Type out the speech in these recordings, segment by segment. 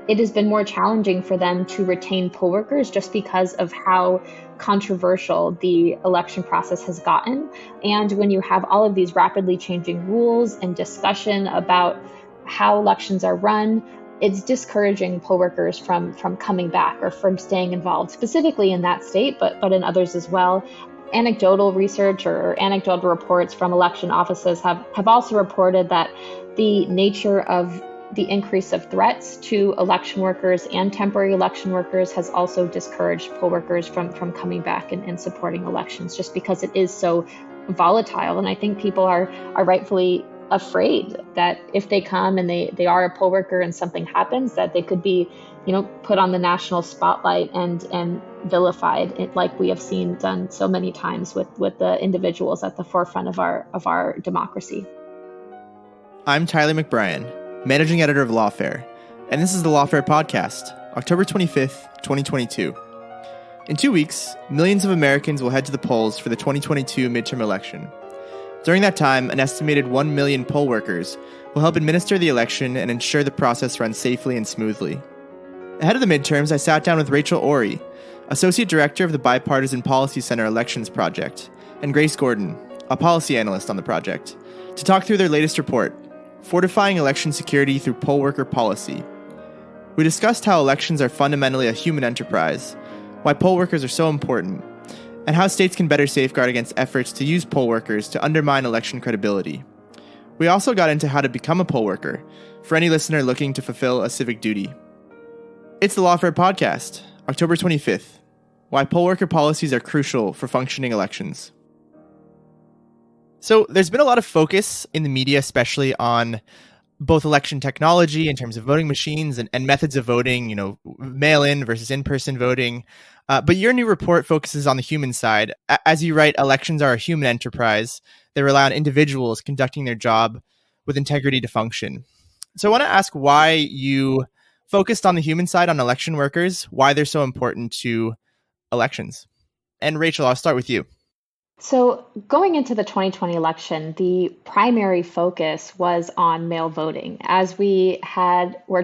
it has been more challenging for them to retain poll workers just because of how controversial the election process has gotten. And when you have all of these rapidly changing rules and discussion about how elections are run, it's discouraging poll workers from coming back or from staying involved, specifically in that state, but in others as well. Anecdotal research or anecdotal reports from election offices have also reported that the nature of the increase of threats to election workers and temporary election workers has also discouraged poll workers from coming back and supporting elections, just because it is so volatile. And I think people are rightfully afraid that if they come and they are a poll worker and something happens, that they could be, put on the national spotlight and vilified, like we have seen done so many times with the individuals at the forefront of our democracy. I'm Tyler McBrien, Managing Editor of Lawfare, and this is the Lawfare Podcast, October 25th, 2022. In 2 weeks, millions of Americans will head to the polls for the 2022 midterm election. During that time, an estimated 1 million poll workers will help administer the election and ensure the process runs safely and smoothly. Ahead of the midterms, I sat down with Rachel Orey, Associate Director of the Bipartisan Policy Center Elections Project, and Grace Gordon, a policy analyst on the project, to talk through their latest report, Fortifying Election Security Through Poll Worker Policy. We discussed how elections are fundamentally a human enterprise, why poll workers are so important, and how states can better safeguard against efforts to use poll workers to undermine election credibility. We also got into how to become a poll worker for any listener looking to fulfill a civic duty. It's the Lawfare Podcast, October 25th, why poll worker policies are crucial for functioning elections. So there's been a lot of focus in the media, especially on both election technology in terms of voting machines and methods of voting, mail-in versus in-person voting. But your new report focuses on the human side. As you write, elections are a human enterprise. They rely on individuals conducting their job with integrity to function. So I want to ask why you focused on the human side on election workers, why they're so important to elections. And Rachel, I'll start with you. So going into the 2020 election, the primary focus was on mail voting, as we're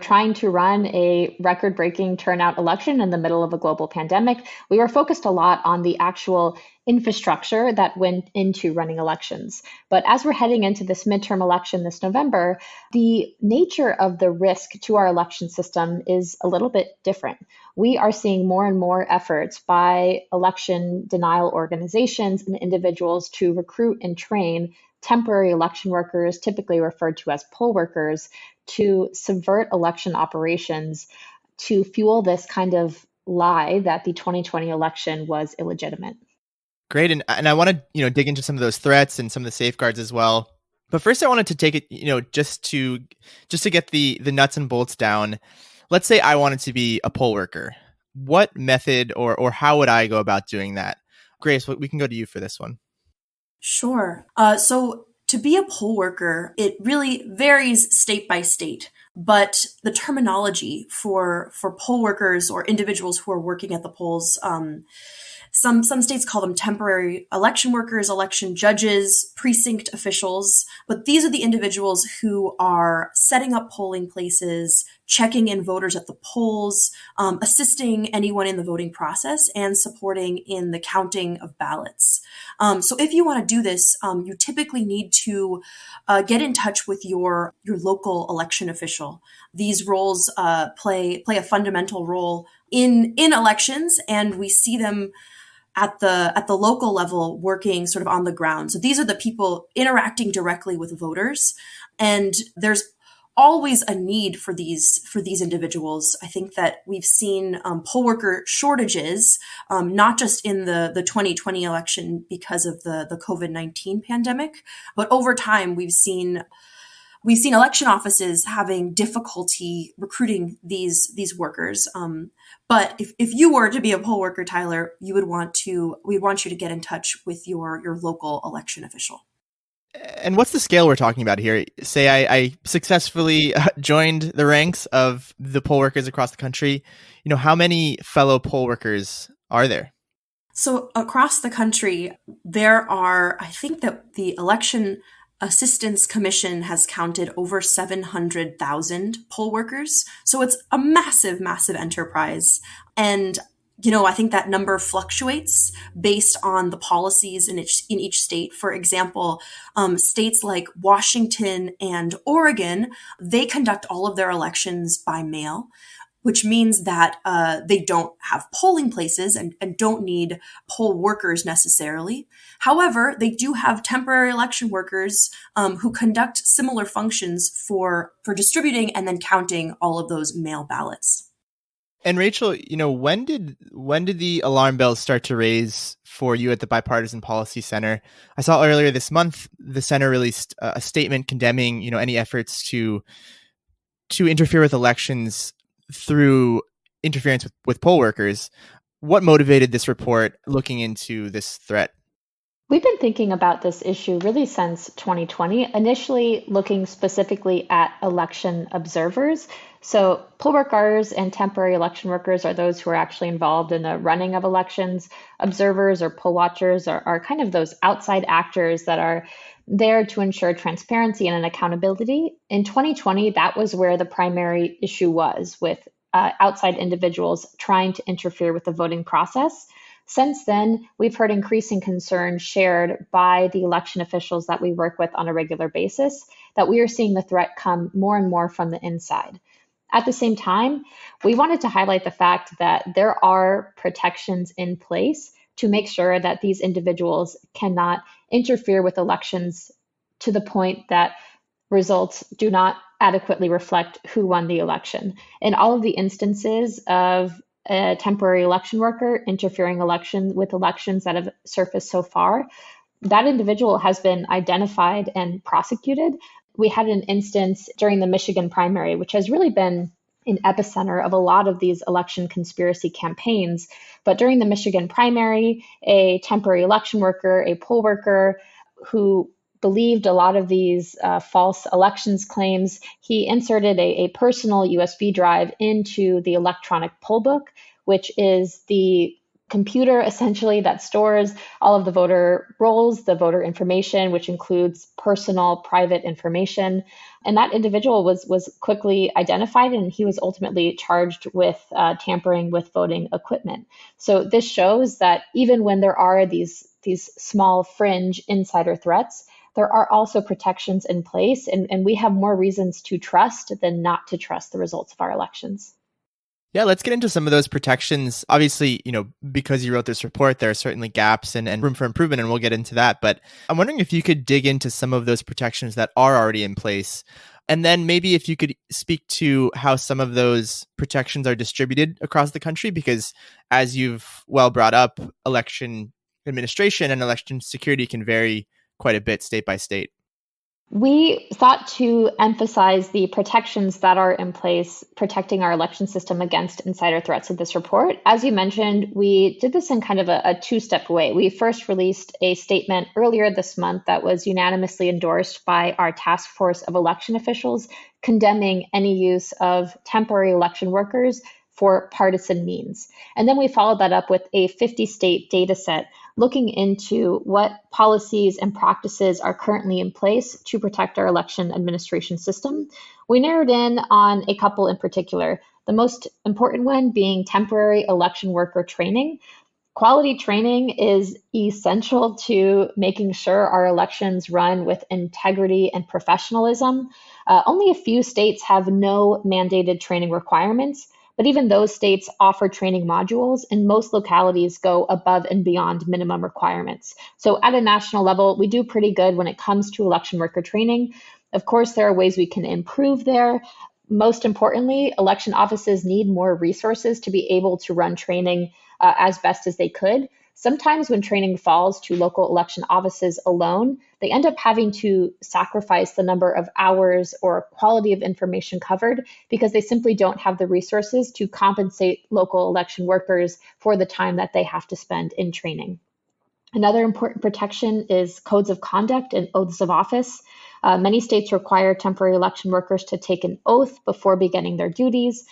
trying to run a record-breaking turnout election in the middle of a global pandemic. We were focused a lot on the actual infrastructure that went into running elections. But as we're heading into this midterm election this November, the nature of the risk to our election system is a little bit different. We are seeing more and more efforts by election denial organizations and individuals to recruit and train temporary election workers, typically referred to as poll workers, to subvert election operations to fuel this kind of lie that the 2020 election was illegitimate. Great. And I want to, dig into some of those threats and some of the safeguards as well. But first I wanted to take it, just to get the nuts and bolts down. Let's say I wanted to be a poll worker. What method or how would I go about doing that? Grace, we can go to you for this one. Sure. So to be a poll worker, it really varies state by state. But the terminology for poll workers or individuals who are working at the polls, some states call them temporary election workers, election judges, precinct officials. But these are the individuals who are setting up polling places, checking in voters at the polls, assisting anyone in the voting process, and supporting in the counting of ballots. So if you want to do this, you typically need to get in touch with your local election official. These roles play a fundamental role in elections, and we see them at the local level working sort of on the ground. So these are the people interacting directly with voters, and there's always a need for these individuals. I think that we've seen poll worker shortages, not just in the 2020 election because of the COVID-19 pandemic, but over time we've seen election offices having difficulty recruiting these workers. But if you were to be a poll worker, Tyler, we want you to get in touch with your local election official. And what's the scale we're talking about here? Say I successfully joined the ranks of the poll workers across the country. How many fellow poll workers are there? So across the country, there are, I think that the election Assistance Commission has counted over 700,000 poll workers. So it's a massive, massive enterprise. And I think that number fluctuates based on the policies in each state. For example, states like Washington and Oregon, they conduct all of their elections by mail, which means that they don't have polling places and don't need poll workers necessarily. However, they do have temporary election workers who conduct similar functions for distributing and then counting all of those mail ballots. And Rachel, when did the alarm bells start to raise for you at the Bipartisan Policy Center? I saw earlier this month the center released a statement condemning, any efforts to interfere with elections through interference with poll workers. What motivated this report looking into this threat? We've been thinking about this issue really since 2020, initially looking specifically at election observers. So poll workers and temporary election workers are those who are actually involved in the running of elections. Observers or poll watchers are kind of those outside actors that are there to ensure transparency and accountability. In 2020, that was where the primary issue was, with outside individuals trying to interfere with the voting process. Since then, we've heard increasing concerns shared by the election officials that we work with on a regular basis that we are seeing the threat come more and more from the inside. At the same time, we wanted to highlight the fact that there are protections in place to make sure that these individuals cannot interfere with elections to the point that results do not adequately reflect who won the election. In all of the instances of a temporary election worker interfering with elections that have surfaced so far, that individual has been identified and prosecuted. We had an instance during the Michigan primary, which has really been an epicenter of a lot of these election conspiracy campaigns. But during the Michigan primary, a temporary election worker, a poll worker who believed a lot of these false elections claims, he inserted a personal USB drive into the electronic poll book, which is the computer essentially that stores all of the voter rolls, the voter information, which includes personal, private information. And that individual was quickly identified, and he was ultimately charged with tampering with voting equipment. So this shows that even when there are these small fringe insider threats, there are also protections in place, and we have more reasons to trust than not to trust the results of our elections. Yeah, let's get into some of those protections. Obviously, because you wrote this report, there are certainly gaps and room for improvement, and we'll get into that. But I'm wondering if you could dig into some of those protections that are already in place. And then maybe if you could speak to how some of those protections are distributed across the country, because as you've well brought up, election administration and election security can vary quite a bit state by state. We thought to emphasize the protections that are in place, protecting our election system against insider threats in this report. As you mentioned, we did this in kind of a two-step way. We first released a statement earlier this month that was unanimously endorsed by our task force of election officials, condemning any use of temporary election workers for partisan means. And then we followed that up with a 50-state data set looking into what policies and practices are currently in place to protect our election administration system. We narrowed in on a couple in particular, the most important one being temporary election worker training. Quality training is essential to making sure our elections run with integrity and professionalism. Only a few states have no mandated training requirements, but even those states offer training modules, and most localities go above and beyond minimum requirements. So at a national level, we do pretty good when it comes to election worker training. Of course, there are ways we can improve there. Most importantly, election offices need more resources to be able to run training as best as they could. Sometimes when training falls to local election offices alone, they end up having to sacrifice the number of hours or quality of information covered because they simply don't have the resources to compensate local election workers for the time that they have to spend in training. Another important protection is codes of conduct and oaths of office. Many states require temporary election workers to take an oath before beginning their duties.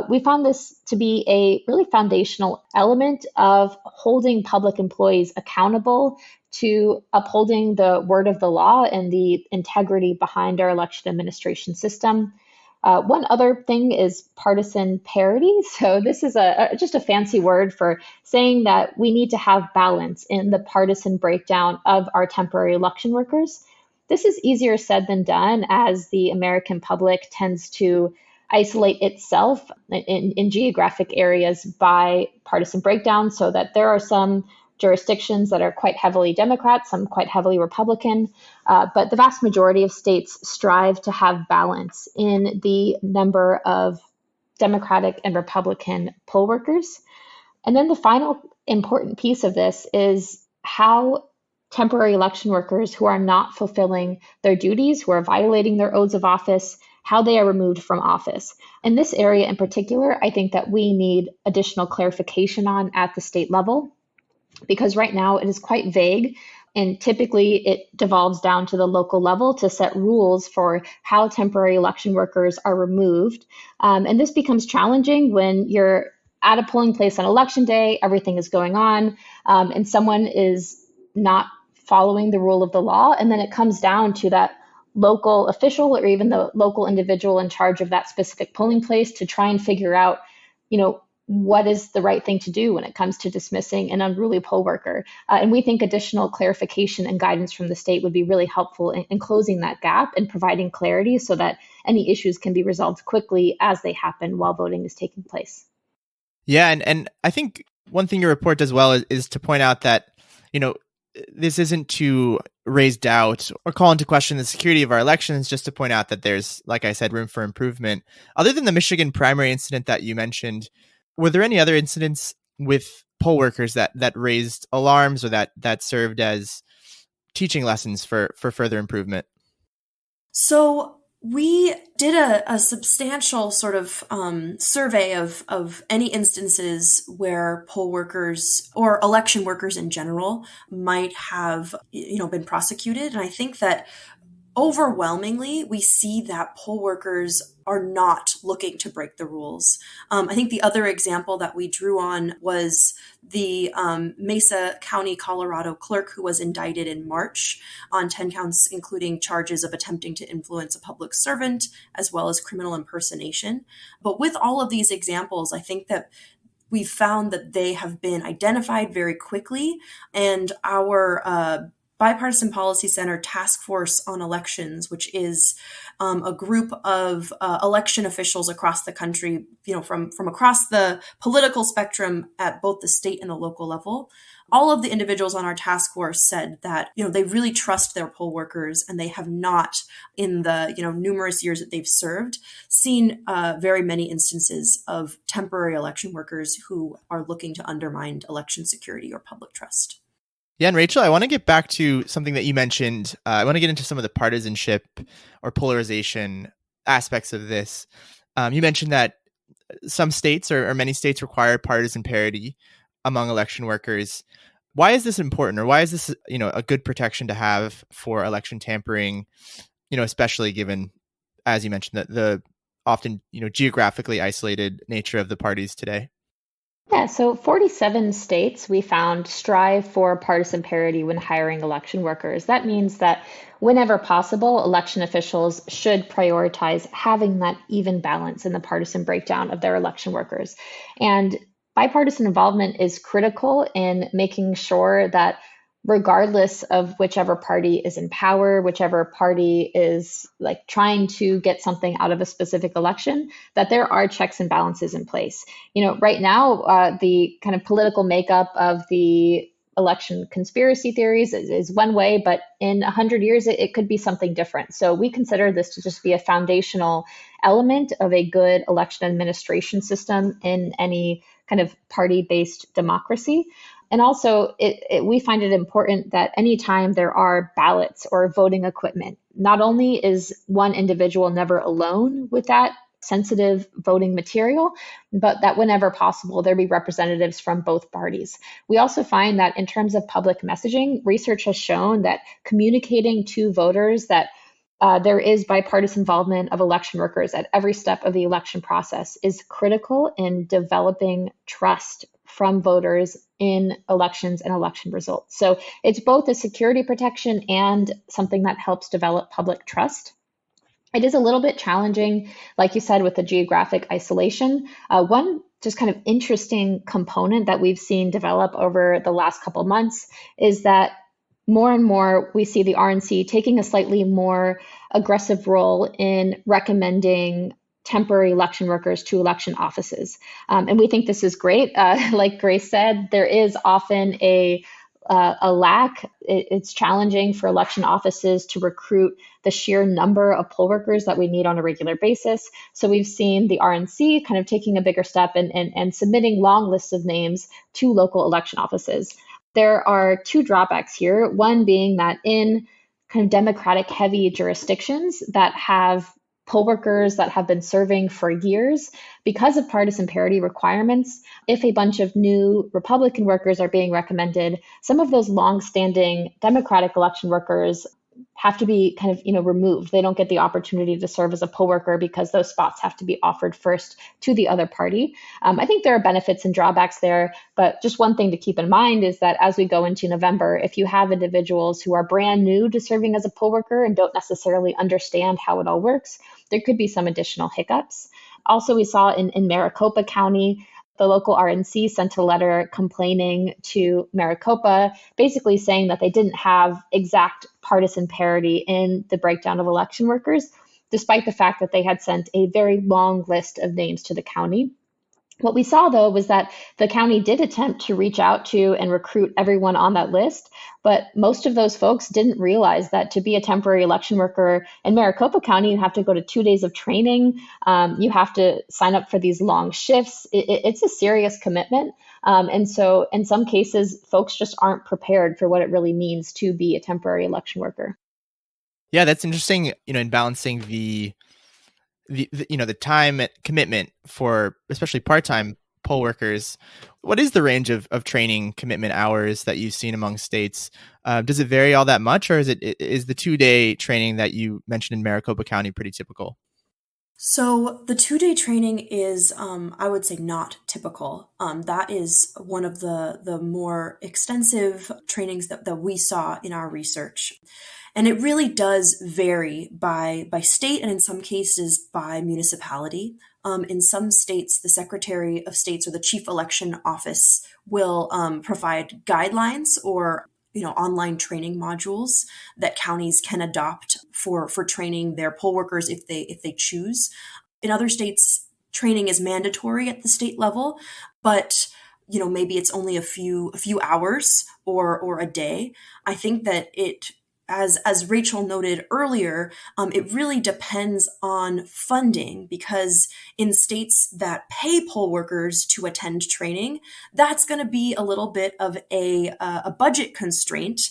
We found this to be a really foundational element of holding public employees accountable to upholding the word of the law and the integrity behind our election administration system. One other thing is partisan parity. So this is just a fancy word for saying that we need to have balance in the partisan breakdown of our temporary election workers. This is easier said than done, as the American public tends to isolate itself in geographic areas by partisan breakdown, so that there are some jurisdictions that are quite heavily Democrat, some quite heavily Republican, but the vast majority of states strive to have balance in the number of Democratic and Republican poll workers. And then the final important piece of this is how temporary election workers who are not fulfilling their duties, who are violating their oaths of office, how they are removed from office. In this area in particular, I think that we need additional clarification on at the state level, because right now it is quite vague, and typically it devolves down to the local level to set rules for how temporary election workers are removed. And this becomes challenging when you're at a polling place on election day, everything is going on, and someone is not following the rule of the law, and then it comes down to that local official or even the local individual in charge of that specific polling place to try and figure out, what is the right thing to do when it comes to dismissing an unruly poll worker. And we think additional clarification and guidance from the state would be really helpful in closing that gap and providing clarity so that any issues can be resolved quickly as they happen while voting is taking place. Yeah, and I think one thing your report does well is to point out that, this isn't to raise doubt or call into question the security of our elections, just to point out that there's, like I said, room for improvement. Other than the Michigan primary incident that you mentioned, were there any other incidents with poll workers that raised alarms or that served as teaching lessons for further improvement? So we did a substantial sort of survey of any instances where poll workers or election workers in general might have, been prosecuted. And I think that overwhelmingly, we see that poll workers are not looking to break the rules. I think the other example that we drew on was the Mesa County, Colorado clerk who was indicted in March on 10 counts, including charges of attempting to influence a public servant, as well as criminal impersonation. But with all of these examples, I think that we've found that they have been identified very quickly, and our Bipartisan Policy Center Task Force on Elections, which is a group of election officials across the country, from across the political spectrum at both the state and the local level. All of the individuals on our task force said that, they really trust their poll workers, and they have not, in the, numerous years that they've served, seen very many instances of temporary election workers who are looking to undermine election security or public trust. Yeah, and Rachel, I want to get back to something that you mentioned. I want to get into some of the partisanship or polarization aspects of this. You mentioned that some states or many states require partisan parity among election workers. Why is this important, or why is this, a good protection to have for election tampering? Especially given, as you mentioned, the often geographically isolated nature of the parties today. Yeah, so 47 states we found strive for partisan parity when hiring election workers. That means that whenever possible, election officials should prioritize having that even balance in the partisan breakdown of their election workers. And bipartisan involvement is critical in making sure that regardless of whichever party is in power, whichever party is trying to get something out of a specific election, that there are checks and balances in place. Right now, the kind of political makeup of the election conspiracy theories is one way, but in 100 years, it could be something different. So we consider this to just be a foundational element of a good election administration system in any kind of party-based democracy. And also, we find it important that anytime there are ballots or voting equipment, not only is one individual never alone with that sensitive voting material, but that whenever possible, there be representatives from both parties. We also find that in terms of public messaging, research has shown that communicating to voters that there is bipartisan involvement of election workers at every step of the election process is critical in developing trust from voters in elections and election results. So it's both a security protection and something that helps develop public trust. It is a little bit challenging, like you said, with the geographic isolation. One just kind of interesting component that we've seen develop over the last couple of months is that more and more we see the RNC taking a slightly more aggressive role in recommending temporary election workers to election offices. And we think this is great. Like Grace said, there is often a lack. It's challenging for election offices to recruit the sheer number of poll workers that we need on a regular basis. So we've seen the RNC kind of taking a bigger step and submitting long lists of names to local election offices. There are two drawbacks here. One being that in kind of Democratic heavy jurisdictions that have poll workers that have been serving for years, because of partisan parity requirements, if a bunch of new Republican workers are being recommended, some of those longstanding Democratic election workers have to be kind of, removed. They don't get the opportunity to serve as a poll worker because those spots have to be offered first to the other party. I think there are benefits and drawbacks there, but just one thing to keep in mind is that as we go into November, if you have individuals who are brand new to serving as a poll worker and don't necessarily understand how it all works, there could be some additional hiccups. Also, we saw in Maricopa County, the local RNC sent a letter complaining to Maricopa, basically saying that they didn't have exact partisan parity in the breakdown of election workers, despite the fact that they had sent a very long list of names to the county. What we saw, though, was that the county did attempt to reach out to and recruit everyone on that list, but most of those folks didn't realize that to be a temporary election worker in Maricopa County, you have to go to 2 days of training. You have to sign up for these long shifts. It's a serious commitment. And so in some cases, folks just aren't prepared for what it really means to be a temporary election worker. Yeah, that's interesting, in balancing the time commitment for especially part-time poll workers. What is the range of training commitment hours that you've seen among states? Does it vary all that much, or is the 2-day training that you mentioned in Maricopa County pretty typical? So the 2-day training is, I would say, not typical. That is one of the more extensive trainings that we saw in our research. And it really does vary by state and in some cases by municipality. In some states, the Secretary of State's or the Chief Election Office will provide guidelines or online training modules that counties can adopt for training their poll workers if they choose. In other states, training is mandatory at the state level, but maybe it's only a few hours or a day. I think that as Rachel noted earlier, it really depends on funding, because in states that pay poll workers to attend training, that's going to be a little bit of a budget constraint,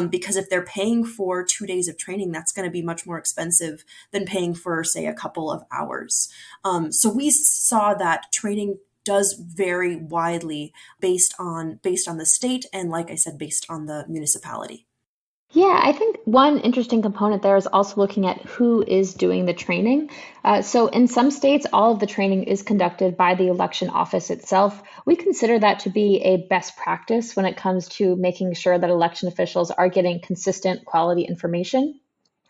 because if they're paying for 2 days of training, that's going to be much more expensive than paying for, say, a couple of hours. So we saw that training does vary widely based on the state and, like I said, based on the municipality. Yeah, I think one interesting component there is also looking at who is doing the training. So in some states, all of the training is conducted by the election office itself. We consider that to be a best practice when it comes to making sure that election officials are getting consistent quality information.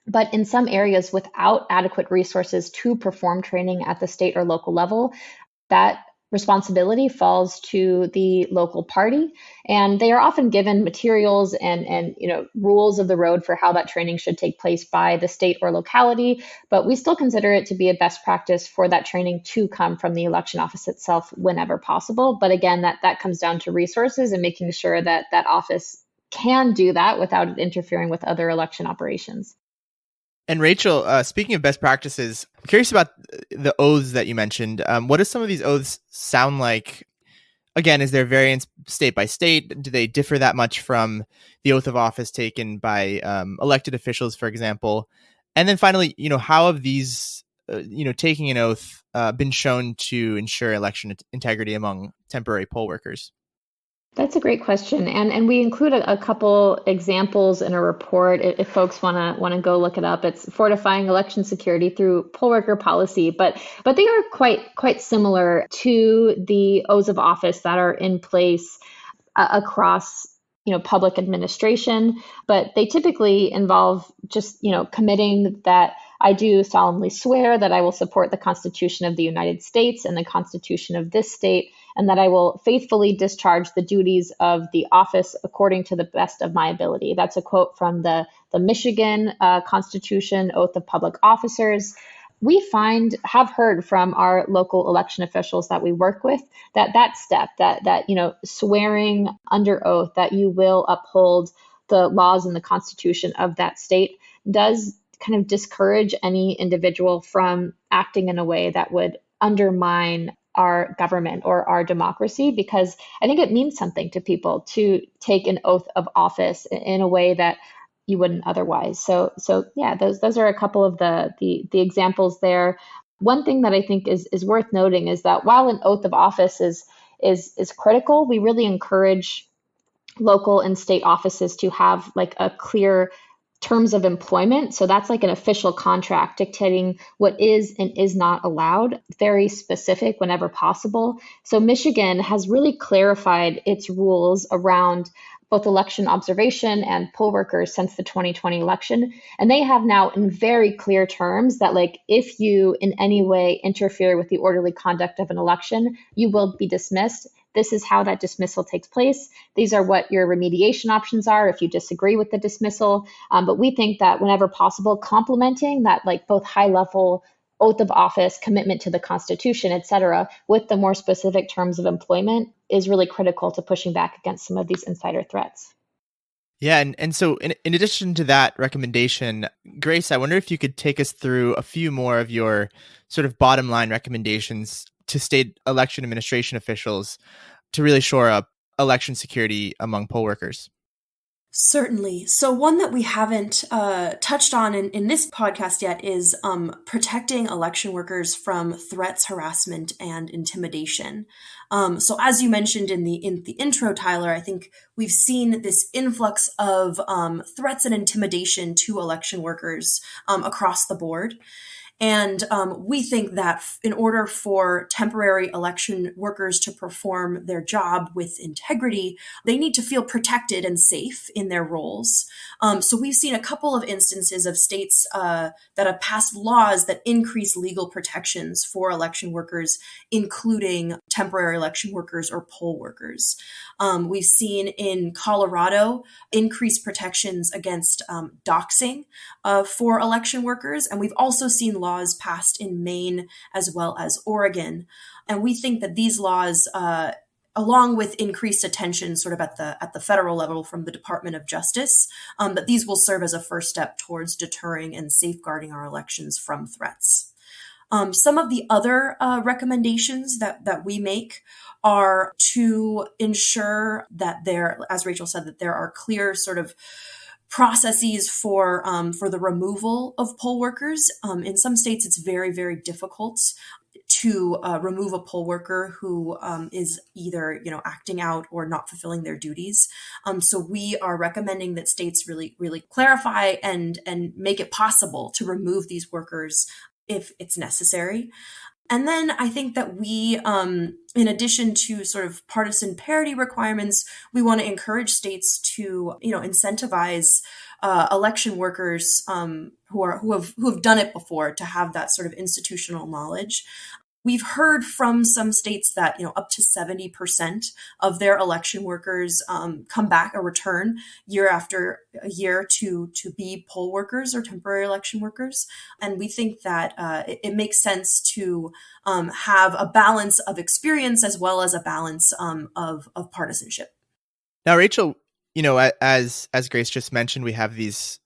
But in some areas without adequate resources to perform training at the state or local level, that responsibility falls to the local party, and they are often given materials and rules of the road for how that training should take place by the state or locality. But we still consider it to be a best practice for that training to come from the election office itself whenever possible. But again, that comes down to resources and making sure that that office can do that without it interfering with other election operations. And Rachel, speaking of best practices, I'm curious about the oaths that you mentioned. What do some of these oaths sound like? Again, is there variance state by state? Do they differ that much from the oath of office taken by elected officials, for example? And then finally, how have these, taking an oath been shown to ensure election integrity among temporary poll workers? That's a great question, and we include a couple examples in a report if folks want to go look it up. It's Fortifying Election Security Through Poll Worker Policy, but they are quite similar to the oaths of office that are in place across public administration, but they typically involve just committing that I do solemnly swear that I will support the Constitution of the United States and the Constitution of this state, and that I will faithfully discharge the duties of the office according to the best of my ability. That's a quote from the Michigan Constitution Oath of Public Officers. We have heard from our local election officials that we work with that step, that swearing under oath that you will uphold the laws and the Constitution of that state does kind of discourage any individual from acting in a way that would undermine our government or our democracy, because I think it means something to people to take an oath of office in a way that you wouldn't otherwise. So yeah, those are a couple of the examples there. One thing that I think is worth noting is that while an oath of office is critical, we really encourage local and state offices to have like a clear terms of employment. So that's like an official contract dictating what is and is not allowed, very specific whenever possible. So Michigan has really clarified its rules around both election observation and poll workers since the 2020 election. And they have now in very clear terms that like if you in any way interfere with the orderly conduct of an election, you will be dismissed. This is how that dismissal takes place. These are what your remediation options are if you disagree with the dismissal. But we think that whenever possible, complementing that like both high level oath of office, commitment to the Constitution, et cetera, with the more specific terms of employment is really critical to pushing back against some of these insider threats. Yeah, and so in addition to that recommendation, Grace, I wonder if you could take us through a few more of your sort of bottom line recommendations to state election administration officials to really shore up election security among poll workers. Certainly. So one that we haven't touched on in this podcast yet is protecting election workers from threats, harassment, and intimidation. So as you mentioned in the intro, Tyler, I think we've seen this influx of threats and intimidation to election workers across the board. And we think that in order for temporary election workers to perform their job with integrity, they need to feel protected and safe in their roles. So we've seen a couple of instances of states that have passed laws that increase legal protections for election workers, including temporary election workers or poll workers. We've seen in Colorado increased protections against doxing for election workers. And we've also seen laws passed in Maine as well as Oregon. And we think that these laws, along with increased attention sort of at the federal level from the Department of Justice, that these will serve as a first step towards deterring and safeguarding our elections from threats. Some of the other recommendations that we make are to ensure that there, as Rachel said, that there are clear sort of processes for the removal of poll workers. In some states, it's very, very difficult to remove a poll worker who is either acting out or not fulfilling their duties. So we are recommending that states really, really clarify and make it possible to remove these workers if it's necessary. And then I think that we, in addition to sort of partisan parity requirements, we want to encourage states to, incentivize election workers who have done it before to have that sort of institutional knowledge. We've heard from some states that up to 70% of their election workers come back or return year after year to be poll workers or temporary election workers, and we think that it makes sense to have a balance of experience as well as a balance of partisanship. Now, Rachel, as Grace just mentioned, we have these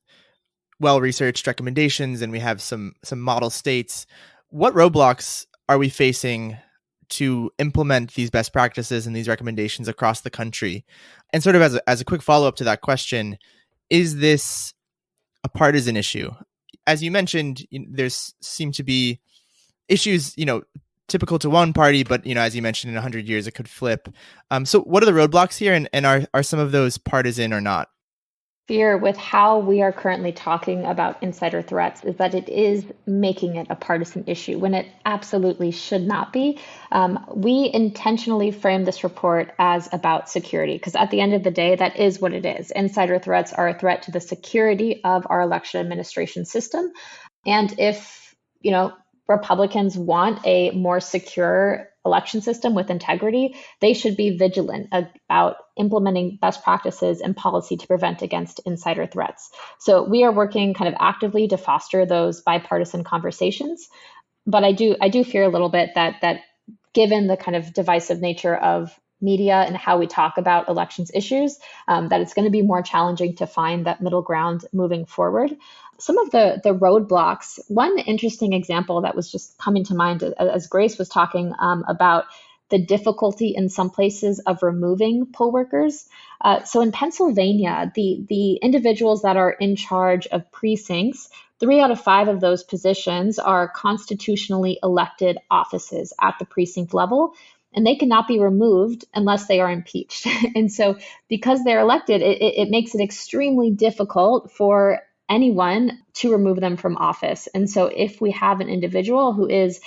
well-researched recommendations, and we have some model states. What roadblocks are we facing to implement these best practices and these recommendations across the country? And sort of as a quick follow-up to that question, is this a partisan issue? As you mentioned, there's seem to be issues, typical to one party, but as you mentioned, in 100 years it could flip. So what are the roadblocks here, and are some of those partisan or not? Fear with how we are currently talking about insider threats is that it is making it a partisan issue when it absolutely should not be. We intentionally framed this report as about security because at the end of the day, that is what it is. Insider threats are a threat to the security of our election administration system. And if, Republicans want a more secure election system with integrity, they should be vigilant about implementing best practices and policy to prevent against insider threats. So we are working kind of actively to foster those bipartisan conversations. But I do fear a little bit that given the kind of divisive nature of media and how we talk about elections issues, that it's going to be more challenging to find that middle ground moving forward. Some of the roadblocks, one interesting example that was just coming to mind as Grace was talking about the difficulty in some places of removing poll workers. So in Pennsylvania, the individuals that are in charge of precincts, 3 out of 5 of those positions are constitutionally elected offices at the precinct level, and they cannot be removed unless they are impeached. And so because they're elected, it makes it extremely difficult for anyone to remove them from office. And so if we have an individual who is,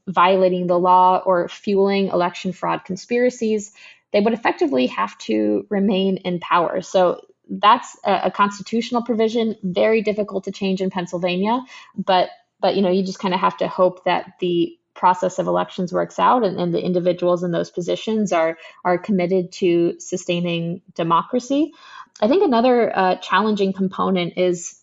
violating the law or fueling election fraud conspiracies, they would effectively have to remain in power. So that's a constitutional provision, very difficult to change in Pennsylvania, but you just kind of have to hope that the process of elections works out and the individuals in those positions are committed to sustaining democracy. I think another challenging component is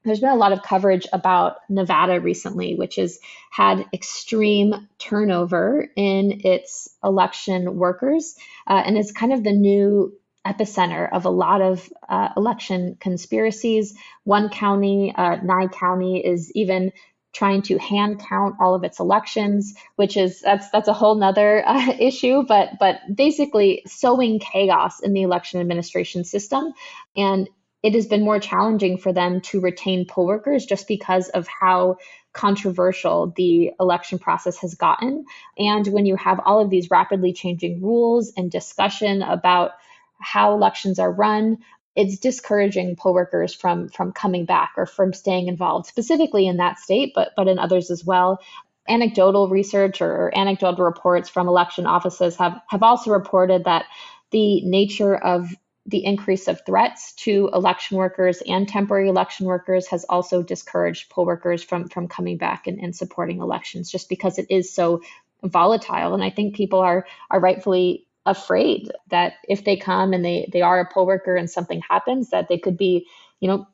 there's been a lot of coverage about Nevada recently, which has had extreme turnover in its election workers and is kind of the new epicenter of a lot of election conspiracies. One county, Nye County, is even trying to hand count all of its elections, which is that's a whole nother issue, but basically sowing chaos in the election administration system. And it has been more challenging for them to retain poll workers just because of how controversial the election process has gotten. And when you have all of these rapidly changing rules and discussion about how elections are run, it's discouraging poll workers from coming back or from staying involved, specifically in that state, but in others as well. Anecdotal research or anecdotal reports from election offices have also reported that the nature of the increase of threats to election workers and temporary election workers has also discouraged poll workers from coming back and supporting elections just because it is so volatile. And I think people are rightfully afraid that if they come and they are a poll worker and something happens, that they could be,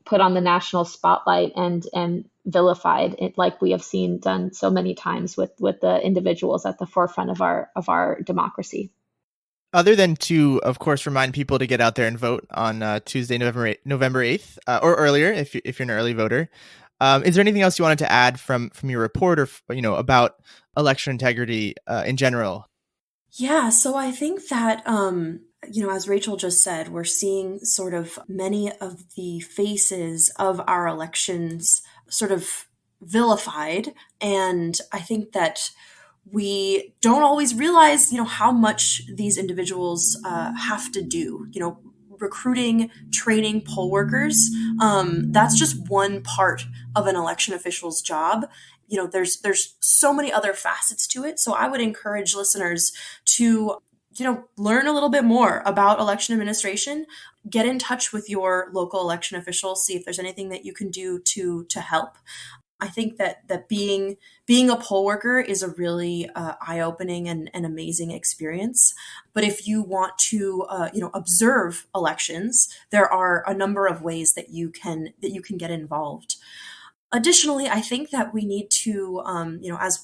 put on the national spotlight and vilified, like we have seen done so many times with the individuals at the forefront of our democracy. Other than to, of course, remind people to get out there and vote on Tuesday, November 8th, or earlier if you're an early voter, is there anything else you wanted to add from your report or about election integrity in general? Yeah, so I think that, as Rachel just said, we're seeing sort of many of the faces of our elections sort of vilified. And I think that we don't always realize, how much these individuals have to do, recruiting, training poll workers. That's just one part of an election official's job. There's so many other facets to it. So I would encourage listeners to, learn a little bit more about election administration, get in touch with your local election officials, see if there's anything that you can do to help. I think that being a poll worker is a really eye-opening and amazing experience. But if you want to observe elections, there are a number of ways that you can get involved. Additionally, I think that we need to, as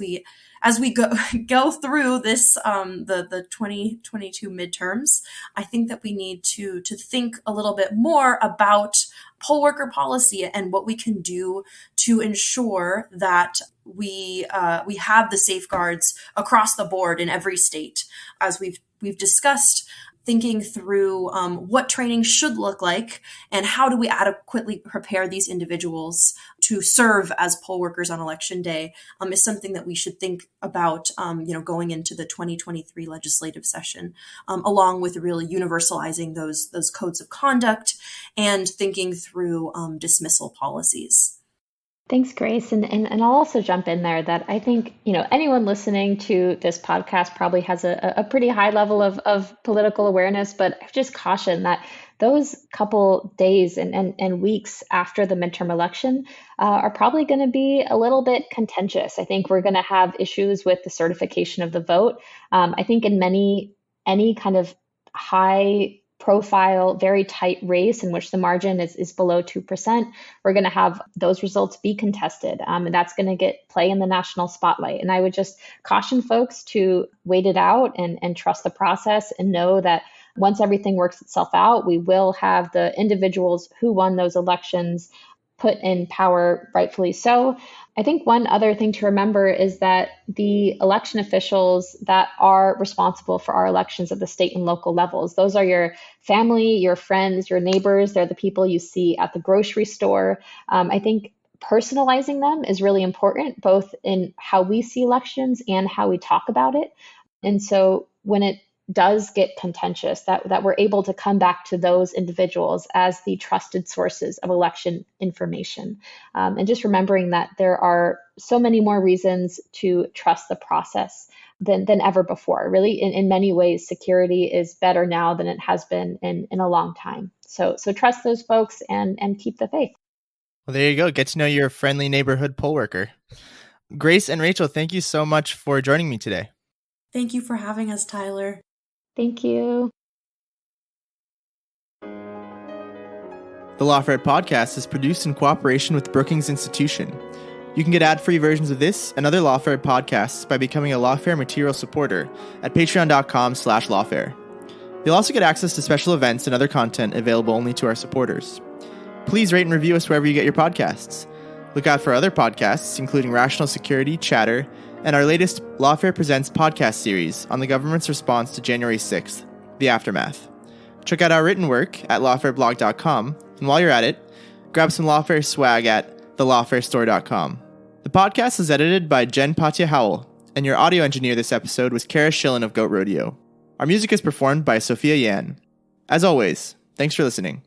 we go through this, the 2022 midterms, I think that we need to think a little bit more about poll worker policy and what we can do to ensure that we have the safeguards across the board in every state. As we've discussed, thinking through what training should look like and how do we adequately prepare these individuals to serve as poll workers on election day is something that we should think about, going into the 2023 legislative session, along with really universalizing those codes of conduct and thinking through dismissal policies. Thanks, Grace. And I'll also jump in there that I think, anyone listening to this podcast probably has a pretty high level of political awareness, but I just caution that those couple days and weeks after the midterm election are probably going to be a little bit contentious. I think we're going to have issues with the certification of the vote. I think in any kind of high profile, very tight race in which the margin is below 2%, we're going to have those results be contested. And that's going to play in the national spotlight. And I would just caution folks to wait it out and trust the process and know that once everything works itself out, we will have the individuals who won those elections put in power, rightfully so. I think one other thing to remember is that the election officials that are responsible for our elections at the state and local levels, those are your family, your friends, your neighbors. They're the people you see at the grocery store. I think personalizing them is really important, both in how we see elections and how we talk about it. And so when it does get contentious, that we're able to come back to those individuals as the trusted sources of election information. And just remembering that there are so many more reasons to trust the process than ever before. Really, in many ways, security is better now than it has been in a long time. So trust those folks and keep the faith. Well, there you go. Get to know your friendly neighborhood poll worker. Grace and Rachel, thank you so much for joining me today. Thank you for having us, Tyler. Thank you. The Lawfare podcast is produced in cooperation with Brookings Institution. You can get ad-free versions of this and other Lawfare podcasts by becoming a Lawfare material supporter at patreon.com/Lawfare. You'll also get access to special events and other content available only to our supporters. Please rate and review us wherever you get your podcasts. Look out for other podcasts, including Rational Security, Chatter, and our latest Lawfare Presents podcast series on the government's response to January 6th, The Aftermath. Check out our written work at lawfareblog.com, and while you're at it, grab some Lawfare swag at thelawfarestore.com. The podcast is edited by Jen Patya-Howell, and your audio engineer this episode was Kara Schillen of Goat Rodeo. Our music is performed by Sophia Yan. As always, thanks for listening.